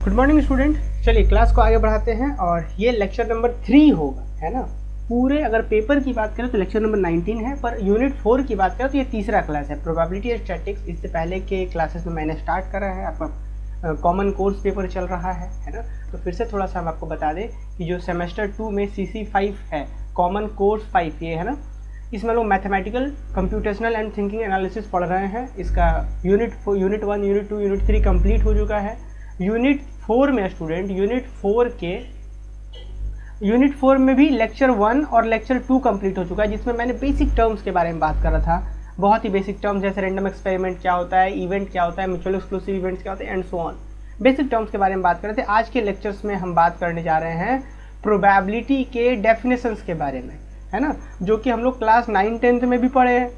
Good morning student. चलिए class को आगे बढ़ाते हैं और ये लेक्चर नंबर 3 होगा, है ना। पूरे अगर पेपर की बात करें तो लेक्चर नंबर 19 है, पर यूनिट 4 की बात करें तो ये तीसरा क्लास है, प्रोबेबिलिटी एंड स्टैटिस्टिक्स। इससे पहले के क्लासेस में मैंने स्टार्ट करा है, आपका कॉमन कोर्स पेपर चल रहा है ना। तो फिर से थोड़ा सा हम आपको बता दें कि जो सेमेस्टर 2 में CC 5 है, कॉमन कोर्स 5 ये है ना, इसमें लोग mathematical, computational and thinking analysis पढ़ रहे हैं। इसका यूनिट 1, यूनिट 2, यूनिट 3 कंप्लीट हो चुका है। यूनिट 4 में स्टूडेंट यूनिट 4 में भी लेक्चर 1 और लेक्चर 2 कंप्लीट हो चुका है, जिसमें मैंने बेसिक टर्म्स के बारे में बात कर रहा था। बहुत ही बेसिक टर्म्स जैसे रैंडम एक्सपेरिमेंट क्या होता है, इवेंट क्या होता है, म्यूचुअल एक्सक्लूसिव इवेंट्स क्या होते हैं and so on. Basic terms के बारे में बात कर रहे थे। आज के लेक्चर्स में हम बात करने जा रहे हैं प्रोबेबिलिटी के डेफिनेशंस के बारे में, है ना, जो कि हम लोग क्लास 9-10 में भी पढ़े हैं,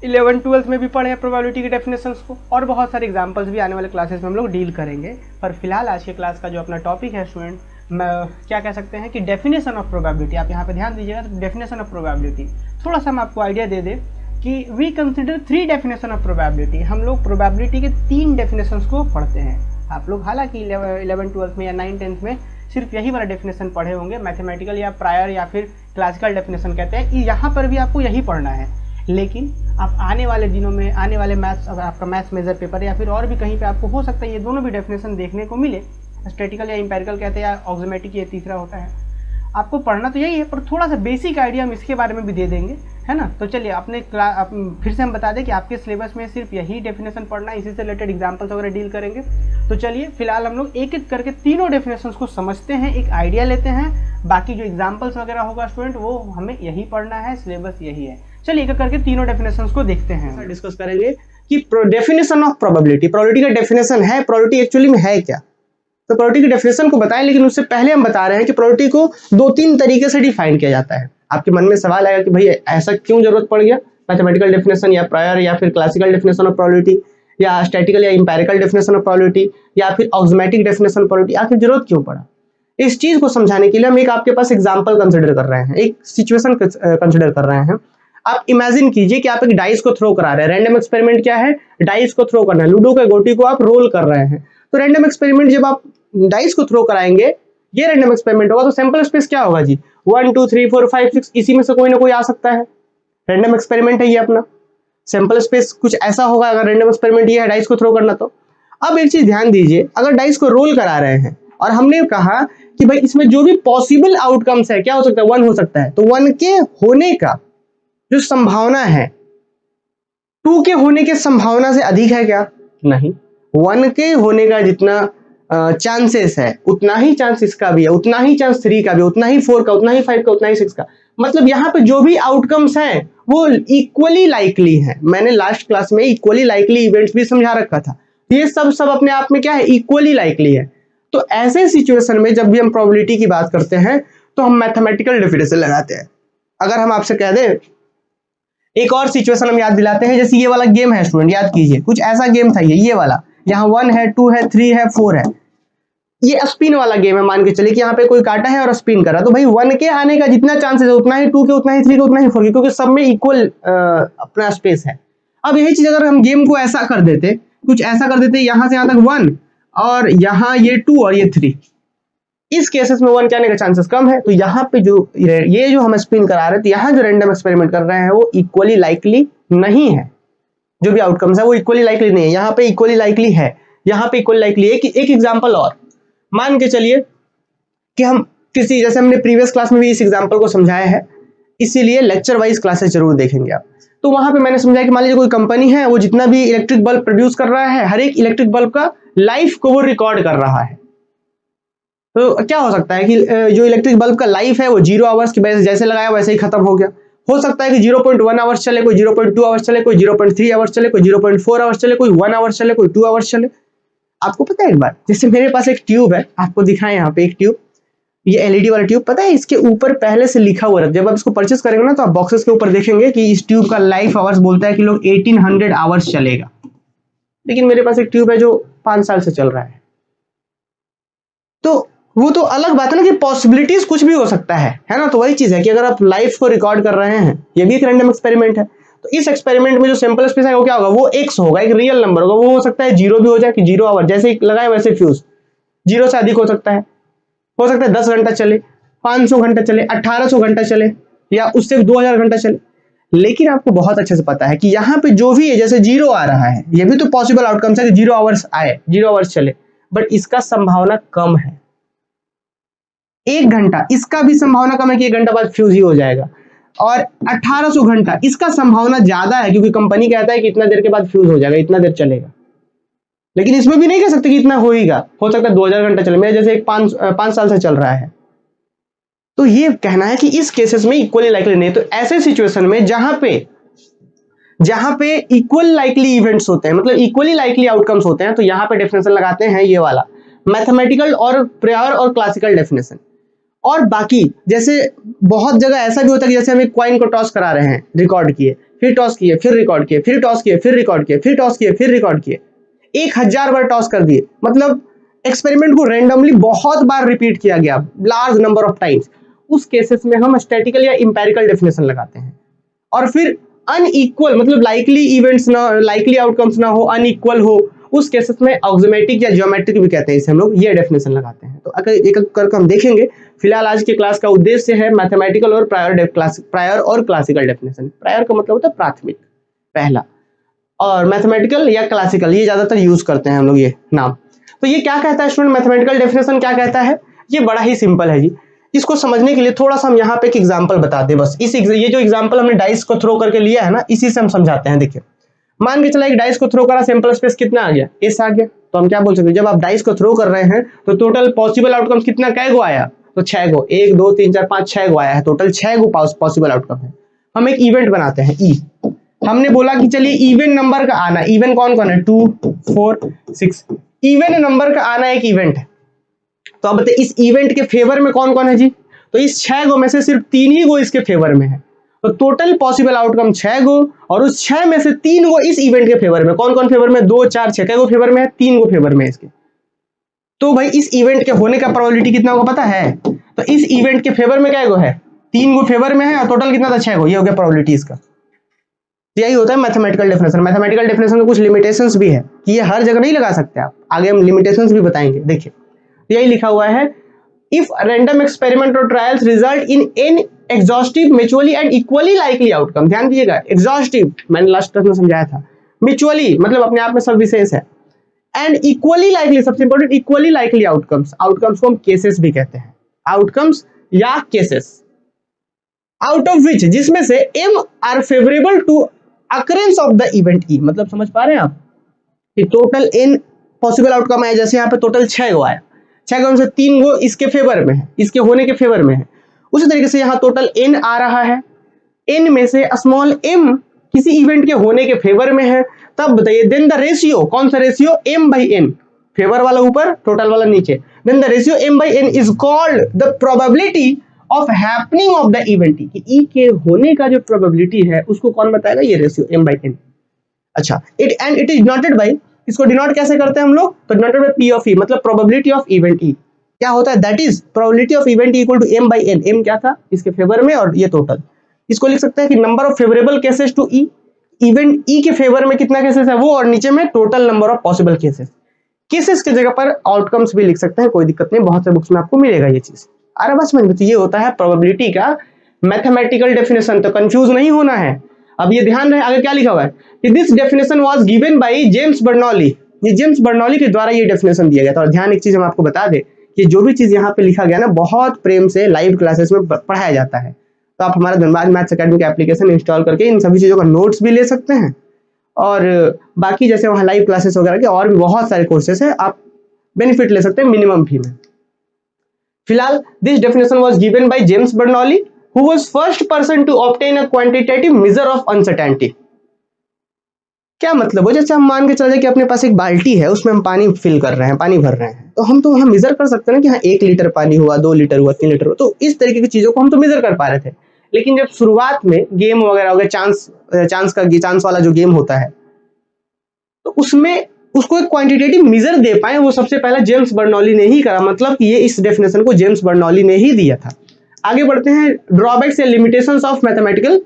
11-12 में भी पढ़े हैं प्रोबेबिलिटी के डेफिनेशंस को, और बहुत सारे एग्जांपल्स भी आने वाले क्लासेस में हम लोग डील करेंगे। पर फिलहाल आज के क्लास का जो अपना टॉपिक है स्टूडेंट, क्या कह सकते हैं कि डेफिनेशन ऑफ प्रोबेबिलिटी। आप यहाँ पे ध्यान दीजिएगा, तो डेफिनेशन ऑफ प्रोबेबिलिटी थोड़ा सा हम आपको आइडिया दे दें कि we consider 3 definition of probability. हम लोग प्रोबेबिलिटी के 3 डेफिनेशंस को पढ़ते हैं। आप लोग हालांकि 11-12 में या 9-10 में सिर्फ यही वाला डेफिनेशन पढ़े होंगे, मैथमेटिकल या प्रायर या फिर क्लासिकल डेफिनेशन कहते हैं। यहाँ पर भी आपको यही पढ़ना है, लेकिन आप आने वाले दिनों में, आने वाले मैथ्स, अगर आपका मैथ्स मेजर पेपर या फिर और भी कहीं पे आपको हो सकता है ये दोनों भी डेफिनेशन देखने को मिले, स्टैटिकल या इंपेरिकल कहते हैं या ऑक्सिमेटिक ये तीसरा होता है। आपको पढ़ना तो यही है, पर थोड़ा सा बेसिक आइडिया हम इसके बारे में भी दे देंगे, है ना। तो चलिए अपने फिर से हम बता दें कि आपके सिलेबस में सिर्फ यही डेफिनेशन पढ़ना है, इसी से रिलेटेड एग्जाम्पल्स वगैरह डील करेंगे। तो चलिए फिलहाल हम लोग एक एक करके तीनों डेफिनेशंस को समझते हैं, एक आइडिया लेते हैं। बाकी जो एग्जाम्पल्स वगैरह होगा स्टूडेंट वो हमें यही पढ़ना है, सिलेबस यही है। चलिए एक एक करके तीनों डेफिनेशंस को देखते हैं, डिस्कस करेंगे कि डेफिनेशन ऑफ प्रोबेबिलिटी, प्रोबेबिलिटी का डेफिनेशन है, प्रोबेबिलिटी एक्चुअली में है क्या। तो प्रोबेबिलिटी के डेफिनेशन को बताएं, लेकिन उससे पहले हम बता रहे हैं कि प्रोबेबिलिटी को 2-3 तरीके से डिफाइन किया जाता है। आपके मन में सवाल आएगा कि भाई ऐसा क्यों जरूरत पड़ गया, मैथमेटिकल डेफिनेशन या प्रायर या फिर क्लासिकल डेफिनेशन ऑफ प्रोबेबिलिटी या स्टैटिकल या इंपेरिकल डेफिनेशन ऑफ प्रोबेबिलिटी या फिर ऑक्सिमेटिक डेफिनेशन ऑफ प्रोबेबिलिटी, आखिर जरूरत क्यों पड़ा। इस चीज को समझाने के लिए हम एक आपके पास एग्जाम्पल कंसिडर कर रहे हैं, एक सिचुएशन कंसिडर कर रहे हैं। आप इमेजिन कीजिए कि आप एक डाइस को थ्रो करा रहे हैं। रैंडम एक्सपेरिमेंट क्या है, डाइस को थ्रो करना है, लूडो के गोटी को आप रोल कर रहे हैं। तो रैंडम एक्सपेरिमेंट जब आप डाइस को थ्रो कराएंगे, ये रैंडम एक्सपेरिमेंट होगा, तो सैंपल स्पेस क्या होगा जी, 1 2 3 4 5 6, इसी में से कोई ना कोई आ सकता है। रैंडम एक्सपेरिमेंट है ये अपना, सैंपल स्पेस कुछ ऐसा होगा अगर रैंडम एक्सपेरिमेंट ये है डाइस को थ्रो करना। तो अब एक चीज ध्यान दीजिए, अगर डाइस को रोल करा रहे हैं और हमने कहा कि भाई इसमें जो भी पॉसिबल आउटकम्स है, क्या हो सकता है, 1 हो सकता है, तो 1 के होने का जो संभावना है 2 के होने के संभावना से अधिक है क्या, नहीं। 1 के होने का जितना चांसेस है उतना ही चांस इसका भी है, उतना ही चांस 3 का भी, उतना ही 4 का, उतना ही 5 का, उतना ही 6 का। मतलब यहाँ पे जो भी आउटकम्स हैं वो इक्वली लाइकली है। मैंने लास्ट क्लास में इक्वली लाइकली इवेंट्स भी समझा रखा था। ये सब अपने आप में क्या है, इक्वली लाइकली है। तो ऐसे सिचुएशन में जब भी हम प्रोबेबिलिटी की बात करते हैं तो हम मैथमेटिकल डेफिनेशन लगाते हैं। अगर हम आपसे कह दें, एक और सिचुएशन हम याद दिलाते हैं, जैसे ये वाला गेम है स्टूडेंट, याद कीजिए कुछ ऐसा गेम था ये वाला, यहाँ 1 है, 2 है, 3 है, 4 है। ये स्पिन वाला गेम है। मान के चलिए कि यहाँ पे कोई काटा है और स्पिन कर रहा है, तो भाई 1 के आने का जितना चांसेस है उतना ही 2 के, उतना ही 3 के, उतना ही 4 के, क्योंकि सब में इक्वल अपना स्पेस है। अब यही चीज अगर हम गेम को ऐसा कर देते, कुछ ऐसा कर देते, यहाँ से यहाँ तक 1 और यहाँ ये 2 और ये 3, इस केसेस में 1 के आने का चांसेस कम है। तो यहाँ पे ये जो हम स्पिन करा रहे थे, यहाँ जो रैंडम एक्सपेरिमेंट कर रहे हैं वो इक्वली लाइकली नहीं है। जो भी आउटकम्स है वो इक्वली लाइकली नहीं है, यहाँ पे इक्वली लाइकली है, यहाँ पे इक्वली लाइकली है। एक एग्जांपल और मान के चलिए कि हम किसी, जैसे हमने प्रीवियस क्लास में भी इस एग्जांपल को समझाया है, इसीलिए लेक्चर वाइज क्लासेस जरूर देखेंगे आप। तो वहां पे मैंने समझाया कि मान लीजिए कोई कंपनी है, वो जितना भी इलेक्ट्रिक बल्ब प्रोड्यूस कर रहा है, हर एक इलेक्ट्रिक बल्ब का लाइफ को वो रिकॉर्ड कर रहा है। तो क्या हो सकता है कि जो इलेक्ट्रिक बल्ब का लाइफ है वो 0 आवर्स की वजह जैसे लगाया वैसे ही खत्म हो गया। हो सकता है कि 0.1 आवर्स चले, कोई 0.2 आवर्स चले, कोई 0.3 आवर्स चले, कोई 0.4 आवर्स चले, कोई 1 आवर्स चले, कोई 2 आवर्स चले। आपको पता है, एक बार जैसे मेरे पास एक ट्यूब है, आपको दिखाएं यहाँ पे एक ट्यूब, ये एलईडी वाला ट्यूब, पता है इसके ऊपर पहले से लिखा हुआ है। जब आप इसको परचेस करेंगे ना तो आप बॉक्सेस के ऊपर देखेंगे कि इस ट्यूब का लाइफ आवर्स बोलता है कि लोग 1800 आवर्स चलेगा, लेकिन मेरे पास एक ट्यूब है जो 5 साल से चल रहा है। तो वो तो अलग बात है ना कि पॉसिबिलिटीज कुछ भी हो सकता है ना। तो वही चीज है कि अगर आप लाइफ को रिकॉर्ड कर रहे हैं, ये भी एक रैंडम एक्सपेरिमेंट है, तो इस एक्सपेरिमेंट में जो सैंपल स्पेस है वो क्या होगा, वो x होगा, एक रियल नंबर होगा। वो हो सकता है 0 भी हो जाए कि 0 आवर, जैसे लगाए वैसे फ्यूज, 0 से अधिक हो सकता है 10 घंटा चले, 500 घंटा चले, 1800 घंटा चले, या उससे 2000 घंटा चले। लेकिन आपको बहुत अच्छे से पता है कि यहाँ पे जो भी है, जैसे 0 आ रहा है, ये भी तो पॉसिबल आउटकम्स है कि 0 आवर्स आए, 0 आवर्स चले, बट इसका संभावना कम है। 1 घंटा, इसका भी संभावना कम है कि 1 घंटा बाद फ्यूज ही हो जाएगा। और 1800 घंटा, इसका संभावना ज्यादा है क्योंकि कंपनी कहता है कि इतना देर के बाद फ्यूज हो जाएगा, इतना देर चलेगा। लेकिन इसमें भी नहीं कह सकते कि इतना होएगा, हो सकता है 2000 घंटा चले, मेरा जैसे एक 5 साल से चल रहा है। तो ये कहना है कि इस केसेस में इक्वली लाइकली नहीं। तो ऐसे सिचुएशन में जहां पे इक्वल लाइकली इवेंट्स होते हैं, मतलब इक्वली लाइकली आउटकम्स होते हैं, तो यहां पे डेफिनेशन लगाते हैं ये वाला, मैथमेटिकल और प्रायर और क्लासिकल डेफिनेशन। और बाकी जैसे बहुत जगह ऐसा भी होता है कि जैसे हम एक कॉइन को टॉस करा रहे हैं, रिकॉर्ड किए, फिर टॉस किए, फिर रिकॉर्ड किए, फिर टॉस किए, फिर रिकॉर्ड किए, फिर टॉस किए, फिर रिकॉर्ड किए, 1000 बार टॉस कर दिए, मतलब एक्सपेरिमेंट को रैंडमली बहुत बार रिपीट किया गया, लार्ज नंबर ऑफ टाइम्स। उस केसेस में हम स्टैटिकल या इंपेरिकल डेफिनेशन लगाते हैं। और फिर अनइक्वल, मतलब लाइकली इवेंट्स ना, लाइकली आउटकम्स ना हो, अनइक्वल हो, उस केसेस में ऑक्सिमेटिक या ज्योमेट्रिक भी कहते हैं इसे हम लोग, ये डेफिनेशन लगाते हैं। तो अगर एक करके हम देखेंगे। फिलहाल आज की क्लास का उद्देश्य है मैथमेटिकल और प्रायर और क्लासिकल डेफिनेशन। प्रायर का मतलब होता है प्राथमिक, पहला, और मैथमेटिकल या क्लासिकल ये ज्यादातर यूज करते हैं हम लोग ये नाम। तो ये क्या कहता है स्टूडेंट, मैथमेटिकल डेफिनेशन क्या कहता है? ये बड़ा ही सिंपल है जी। इसको समझने के लिए थोड़ा सा हम यहाँ पे एक एग्जांपल बता दें बस। ये जो एग्जांपल हमने डाइस को थ्रो करके लिया है ना, इसी से हम समझाते हैं। देखिए, मान के चला एक डाइस को थ्रो करा, सैंपल स्पेस कितना आ गया? एस आ गया। तो हम क्या बोल सकते हैं, जब आप डाइस को थ्रो कर रहे हैं तो टोटल पॉसिबल आउटकम्स कितना, कै गो आया? तो 6 गो, 1 2 3 4 5 6 गो आया है, टोटल 6 गो पॉसिबल आउटकम है। हम एक इवेंट बनाते हैं ई। हमने बोला कि चलिए इवन नंबर का आना, इवन कौन कौन है? 2 4 6, इवन नंबर का आना एक इवेंट है। तो अब बताइए इस इवेंट के फेवर में कौन कौन है जी? तो इस 6 गो में से सिर्फ 3 ही गो इसके फेवर में है। तो टोटल पॉसिबल आउटकम 6 गो, और उस 6 में से 3 गो इस इवेंट के फेवर में। कौन कौन फेवर में? 2 4 6, कै गो फेवर में है? 3 गो फेवर में है इसके। तो भाई इस इवेंट के होने का प्रोबेबिलिटी कितना होगा पता है? तो इस इवेंट के फेवर में कै गो है? 3 गो फेवर में है, और टोटल कितना था? 6 गो। ये हो गया प्रोबेबिलिटी इसका। यही होता है मैथमेटिकल डेफिनेशन। मैथमेटिकल डेफिनेशन में कुछ लिमिटेशंस भी है कि ये हर जगह नहीं लगा सकते आप, आगे हम लिमिटेशंस भी बताएंगे। देखिए, यही लिखा हुआ है, इफ रैंडम एक्सपेरिमेंट और trials result in an exhaustive, mutually and equally likely outcome. ध्यान दीजिएगा, एग्जॉस्टिव मैंने लास्ट क्लास में समझाया था, म्यूचुअली मतलब अपने आप में सब विशेष है, एंड इक्वली लाइकली, सबसे important, equally likely outcomes. Outcomes को हम केसेस भी कहते हैं, आउटकम्स या केसेस, आउट ऑफ विच, जिसमें से m are favourable to occurrence of the event E. मतलब समझ पा रहे हैं आप कि टोटल n पॉसिबल आउटकम है, जैसे यहाँ पे टोटल 6 गो आया, 6 गो में से 3 गो इसके फेवर में है, इसके होने के फेवर में है। उसी तरीके से यहाँ टोटल n आ रहा है, n में से स्मॉल m किसी इवेंट के होने के फेवर में है। तब बताइए देन द रेशियो, कौन सा ratio? m by n, favour वाला ऊपर, टोटल वाला नीचे। Then the ratio m by n is called the probability of happening of the event कि ई के होने का जो प्रोबेबिलिटी है उसको कौन बताएगा? ये रेशियो m by n। अच्छा, इट इज डिनोटेड बाय, इसको डिनोट कैसे करते हैं हम लोग? तो denoted by p of e, मतलब प्रोबेबिलिटी ऑफ इवेंट ई। क्या होता है? That is probability of event equal to m by n। m क्या था? इसके फेवर में, और ये टोटल। इसको लिख सकते हैं कि number of favourable cases to E, event E के फेवर में कितना केसेस है वो, और नीचे में total number of possible cases. Cases की जगह पर आउटकम्स भी लिख सकते हैं, कोई दिक्कत नहीं, बहुत से बुक्स में आपको मिलेगा ये चीज। अरे बस समझ में, तो ये होता है प्रोबेबिलिटी का मैथमेटिकल डेफिनेशन। तो कंफ्यूज नहीं होना है। अब ये ध्यान रहे, आगे क्या लिखा हुआ है कि this definition was given by James Bernoulli. ये जेम्स बर्नौली के द्वारा ये डेफिनेशन दिया गया था। और ध्यान एक चीज हम आपको बता दें कि जो भी चीज यहाँ पे लिखा गया ना, बहुत प्रेम से लाइव क्लासेस में पढ़ाया जाता है। तो आप हमारा धनबाद मैथ्स एकेडमी का एप्लीकेशन इंस्टॉल करके इन सभी चीजों का नोट्स भी ले सकते हैं, और बाकी जैसे वहाँ लाइव क्लासेस वगैरह के और भी बहुत सारे कोर्सेस है, आप बेनिफिट ले सकते हैं मिनिमम फी में। फिलहाल this definition was given by James Bernoulli, who was first person to obtain a quantitative measure of uncertainty. क्या मतलब हो, जैसे हम मान के चल जाए कि अपने पास एक बाल्टी है, उसमें हम पानी फिल कर रहे हैं, पानी भर रहे हैं, तो हम तो वहाँ मेजर कर सकते हैं ना कि हाँ 1 लीटर पानी हुआ, 2 लीटर हुआ, 3 लीटर हुआ। तो इस तरीके की चीजों को हम तो मेजर कर पा रहे थे। लेकिन जब शुरुआत में गेम वगैरह हो गया, चांस वाला जो गेम होता है, तो उसमें उसको एक क्वांटिटेटिव मेजर दे पाए, वो सबसे पहले जेम्स बर्नौली ने ही करा। मतलब कि ये इस डेफिनेशन को जेम्स बर्नौली ने ही दिया था। आगे बढ़ते हैं, ड्रॉबैक्स या limitations of mathematical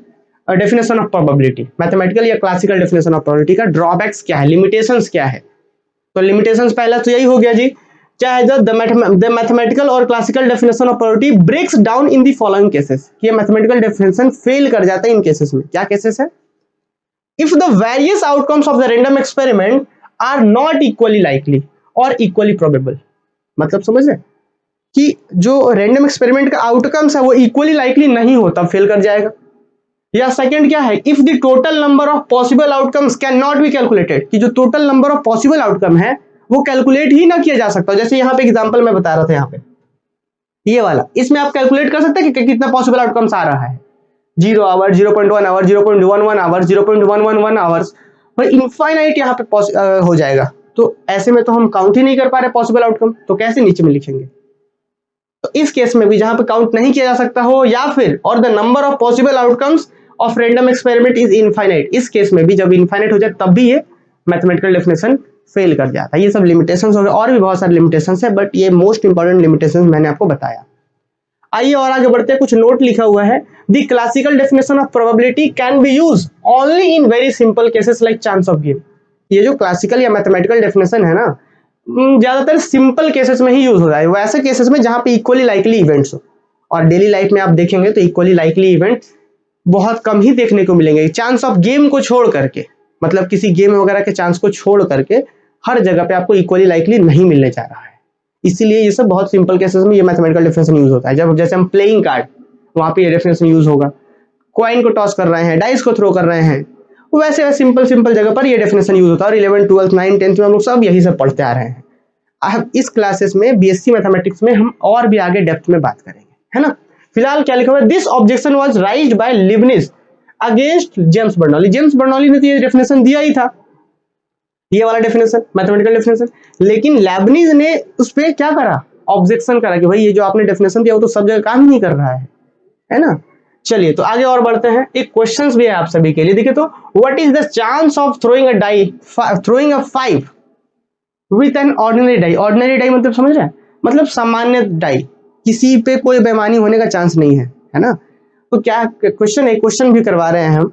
definition of probability. Mathematical या क्लासिकल डेफिनेशन ऑफ प्रोबेबिलिटी का ड्रॉबैक्स क्या है, लिमिटेशंस क्या है? तो लिमिटेशंस पहला तो यही हो गया जी क्या है द मैथमेटिकल और classical definition of probability breaks down in the following cases, कि मैथमेटिकल डेफिनेशन फेल कर जाता है इन केसेस में। क्या केसेस है? If the various outcomes of the random experiment are not equally likely और इक्वली प्रोबेबल। मतलब समझ रहे कि जो रैंडम एक्सपेरिमेंट का आउटकम्स है वो इक्वली लाइकली नहीं होता, फेल कर जाएगा। या सेकंड क्या है, if the total number of possible outcomes can not be calculated, कि जो total number of possible outcome है वो कैलकुलेट ही ना किया जा सकता। जैसे यहाँ पे एग्जांपल मैं बता रहा था, यहाँ पे ये वाला, इसमें आप कैलकुलेट कर सकते हैं कि कितना पॉसिबल आउटकम्स आ रहा है, 0 आवर, 0.1 आवर, 0.11 आवर, 0.111 आवर्स, भाई इनफाइनाइट यहाँ पे हो जाएगा। तो ऐसे में तो हम काउंट ही नहीं कर पा रहे पॉसिबल आउटकम, तो कैसे नीचे में लिखेंगे? तो इस केस में भी जहां पे काउंट नहीं किया जा सकता हो, या फिर और the number of possible outcomes of random experiment is infinite, इस केस में भी जब इनफाइनाइट हो जाए तब भी ये मैथमेटिकल डेफिनेशन फेल कर जाता है। ये सब लिमिटेशंस हो गए, और भी बहुत सारे लिमिटेशंस है, बट ये मोस्ट इंपॉर्टेंट लिमिटेशंस मैंने आपको बताया। आइए और आगे बढ़ते हैं। कुछ नोट लिखा हुआ है, the classical definition of probability can be use only in very simple cases like chance of game. ये जो क्लासिकल या मैथमेटिकल डेफिनेशन है ना, ज्यादातर सिंपल केसेस में ही यूज होता है, वैसे केसेस में जहां पे इक्वली लाइकली इवेंट्स हो। और डेली लाइफ में आप देखेंगे तो इक्वली लाइकली इवेंट्स बहुत कम ही देखने को मिलेंगे। चांस ऑफ गेम को छोड़ करके, मतलब किसी गेम वगैरह के चांस को छोड़ करके हर जगह पे आपको इक्वली लाइकली नहीं मिलने जा रहा है। इसीलिए ये सब बहुत सिंपल केसेस में ये मैथमेटिकल डेफिनेशन यूज होता है। जब जैसे हम प्लेइंग कार्ड, वहां पे ये डेफिनेशन यूज होगा। कॉइन को टॉस कर रहे हैं, डाइस को थ्रो कर रहे हैं, वैसे सिंपल जगह पर ये डेफिनेशन यूज होता है। और 11th 12th 9th 10th में हम लोग सब यही सब पढ़ते आ रहे हैं। अब इस क्लासेस में बीएससी मैथमेटिक्स में हम और भी आगे डेप्थ में बात करेंगे, है ना। फिलहाल क्या लिखा हुआ है, this objection was raised by Leibniz against James Bernoulli. James Bernoulli ने तो ये डेफिनेशन दिया ही था, ये वाला डेफिनेशन, मैथमेटिकल डेफिनेशन, लेकिन लेबनीज ने उस पर क्या करा, ऑब्जेक्शन करा कि भाई ये जो आपने डेफिनेशन दिया वो तो सब जगह काम नहीं कर रहा है ना। चलिए तो आगे और बढ़ते हैं। एक क्वेश्चंस भी है आप सभी के लिए, देखिए तो, what is the chance of throwing a 5 with an ordinary die. Ordinary die मतलब समझ रहे हैं, मतलब सामान्य डाई, किसी पे कोई बेईमानी होने का चांस नहीं है ना। तो क्या क्वेश्चन है, क्वेश्चन भी करवा रहे हैं हम।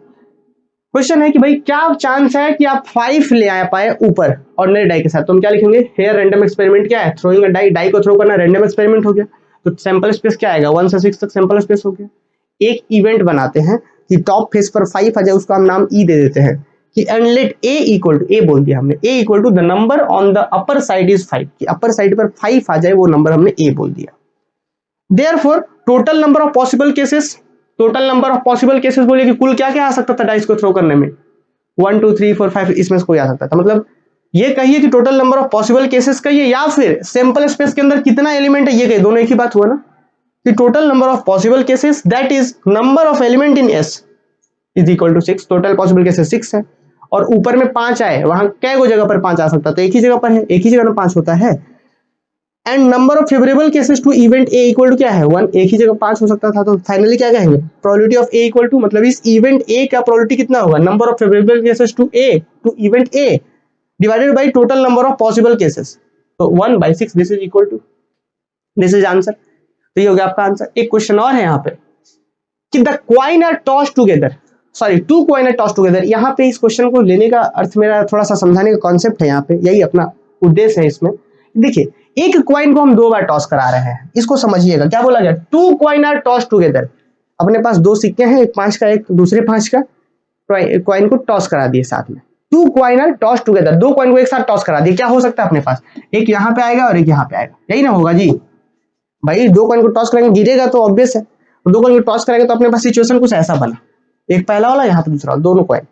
क्वेश्चन है कि भाई क्या चांस है कि आप 5 ले आ पाए ऊपर ऑर्डिनरी डाई के साथ। तो हम क्या लिखेंगे, हेयर रैंडम एक्सपेरिमेंट क्या है, थ्रोइंग अ डाई, डाई को थ्रो करना रैंडम एक्सपेरिमेंट हो गया। तो सैंपल स्पेस क्या आएगा, 1 से 6 तक सैंपल स्पेस हो गया। एक इवेंट बनाते हैं कि टॉप फेस पर 5 आ जाए, उसका हम नाम ई दे देते हैं कि and let A equal to, A बोल दिया हमने, A equal to the number on the upper side is 5, कि अपर साइड पर 5 आ जाए, वो नंबर हमने ए बोल दिया। Therefore total number of possible cases, total number of possible cases बोलिए कि कुल क्या क्या आ सकता था डाइस को थ्रो करने में, 1 2 3 4 5 इसमें से कोई आ सकता था। मतलब ये कहिए कि total number of possible cases कहिए, या फिर सैंपल स्पेस के अंदर कितना एलिमेंट है ये कहिए, दोनों एक ही बात हुआ ना। कि total number of possible cases that is number of element in S is equal to 6। Total possible cases 6 है, और ऊपर में 5 आए, वहां कै गो जगह पर 5 आ सकता, तो एक ही जगह पर है, एक ही जगह में 5 होता है। And number of favourable cases to event A equal to क्या है, 1, एक ही जगह 5 हो सकता था। तो फाइनली क्या कहेंगे, probability of A equal to, मतलब इस इवेंट ए का प्रोबेबिलिटी कितना होगा, number of favourable cases to event A divided by total number of possible cases. तो 1/6 this is equal to, this is answer. तो ये हो गया आपका आंसर। एक क्वेश्चन और है यहाँ पे कि the coin are toss together, sorry 2 coin are toss together. यहाँ पे इस क्वेश्चन को लेने का अर्थ, मेरा थोड़ा सा समझाने का कॉन्सेप्ट है यहाँ पे, यही अपना उद्देश्य है इसमें। देखिए एक क्वाइन को हम 2 बार टॉस करा रहे हैं, इसको समझिएगा क्या बोला गया, 2 क्वाइन आर टॉस टुगेदर। अपने पास 2 सिक्के हैं, एक 5 का एक दूसरे 5 का, क्वाइन को टॉस करा दिए साथ में। 2 coin are toss together, 2 coin को एक साथ टॉस करा दिए। क्या हो सकता है अपने पास, एक यहाँ पे आएगा और एक यहाँ पे आएगा, यही ना होगा जी भाई। 2 कॉइन को टॉस करेंगे, गिरेगा तो ऑब्वियस है। 2 कॉइन को टॉस करेंगे तो अपने पास सिचुएशन कुछ ऐसा बना, एक पहला वाला यहाँ पे दूसरा वाला, दोनों कॉइन।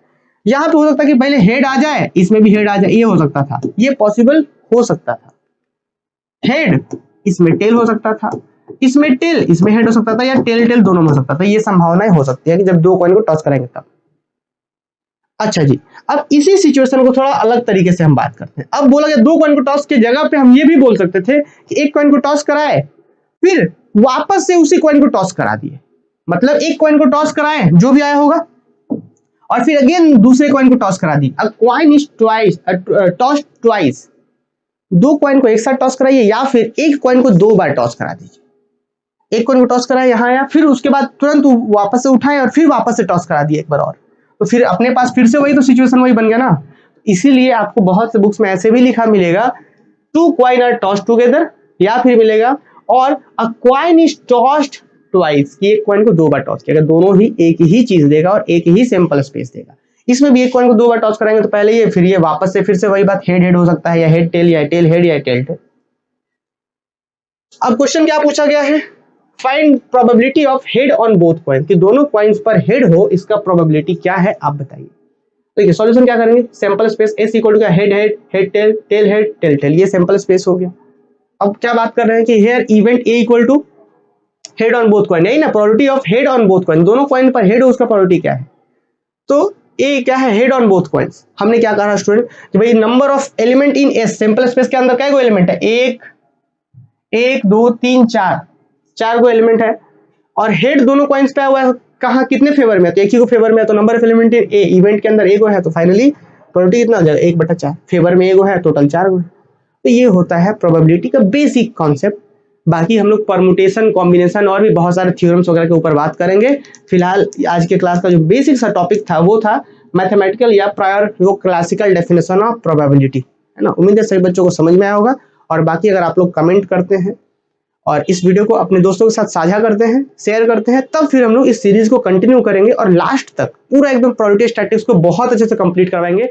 यहाँ पे हो सकता है कि पहले हेड आ जाए, इसमें भी हेड आ जाए, ये हो सकता था, ये पॉसिबल हो सकता था। हेड इसमें टेल हो सकता था, इसमें टेल इसमें हेड हो सकता था, या टेल दोनों में हो सकता था। ये संभावनाएं हो सकती है कि जब 2 कॉइन को टॉस करेंगे तब। अच्छा जी, अब इसी सिचुएशन को थोड़ा अलग तरीके से हम बात करते हैं। अब बोला गया 2 कॉइन को टॉस की जगह पे हम ये भी बोल सकते थे कि एक कॉइन को टॉस कराए, फिर वापस से उसी कॉइन को टॉस करा दिए। मतलब एक कॉइन को टॉस कराए, जो भी आया होगा, और फिर अगेन दूसरे कॉइन को टॉस करा दी। A coin is toss twice, 2 coin को एक साथ टॉस कराइए, या फिर एक कॉइन को 2 बार टॉस करा दीजिए। एक कॉइन को टॉस कराए यहाँ आया, फिर उसके बाद तुरंत वापस से उठाए और फिर वापस से टॉस करा दिए एक बार और, तो फिर अपने पास फिर से वही तो सिचुएशन वही बन गया ना। इसीलिए आपको बहुत से बुक्स में ऐसे भी लिखा मिलेगा 2 कॉइन आर टॉस्ड टुगेदर, या फिर मिलेगा और अ कॉइन इज टॉस्ड ट्वाइस, कि एक कॉइन को 2 बार टॉस किया, दोनों ही एक ही चीज देगा और एक ही सैंपल स्पेस देगा। इसमें भी एक कॉइन को 2 बार टॉस कराएंगे तो पहले ये फिर ये वापस से फिर से वही बात, हेड हेड हो सकता है या हेड टेल या टेल हेड या टेल टेल। अब क्वेश्चन क्या पूछा गया है, find probability of head on both coin, कि दोनों कॉइन्स पर हेड हो, इसका प्रोबेबिलिटी क्या है आप बताइए। देखिए सॉल्यूशन क्या करेंगे, sample space S equal to क्या, head head head tail tail head tail tail, ये सैंपल स्पेस हो गया। अब क्या बात कर रहे हैं कि here event A equal to head on both coin, यही ना probability of head on both coin, दोनों कॉइन पर हेड हो उसका प्रोबेबिलिटी क्या है, तो ए क्या है, हेड ऑन बोथ कॉइन्स। हमने क्या कहा स्टूडेंट कि भाई number of element in S, sample space के अंदर क्या एलिमेंट है, एक 2 3 4 को एलिमेंट है, और हेड दोनों कॉइन्स पे हुआ है कहाँ, कितने फेवर में, तो एक ही को फेवर में है, तो number of element in A event के अंदर एक है, तो फाइनली प्रोबेबिलिटी कितना हो जाएगा 1/4, फेवर में एक है, टोटल 4 है। तो ये होता है प्रोबेबिलिटी का बेसिक कॉन्सेप्ट। बाकी हम लोग परमुटेशन, कॉम्बिनेशन और भी बहुत सारे थ्योरम्स वगैरह के ऊपर बात करेंगे। फिलहाल आज के क्लास का जो बेसिक सा टॉपिक था वो था मैथमेटिकल या प्रायर वो क्लासिकल डेफिनेशन ऑफ प्रोबेबिलिटी, है ना। उम्मीद है सभी बच्चों को समझ में आया होगा। और बाकी अगर आप लोग कमेंट करते हैं और इस वीडियो को अपने दोस्तों के साथ साझा करते हैं, शेयर करते हैं, तब फिर हम लोग इस सीरीज को कंटिन्यू करेंगे और लास्ट तक पूरा एकदम प्रोबेबिलिटी स्टैटिस्टिक्स को बहुत अच्छे से कंप्लीट करवाएंगे।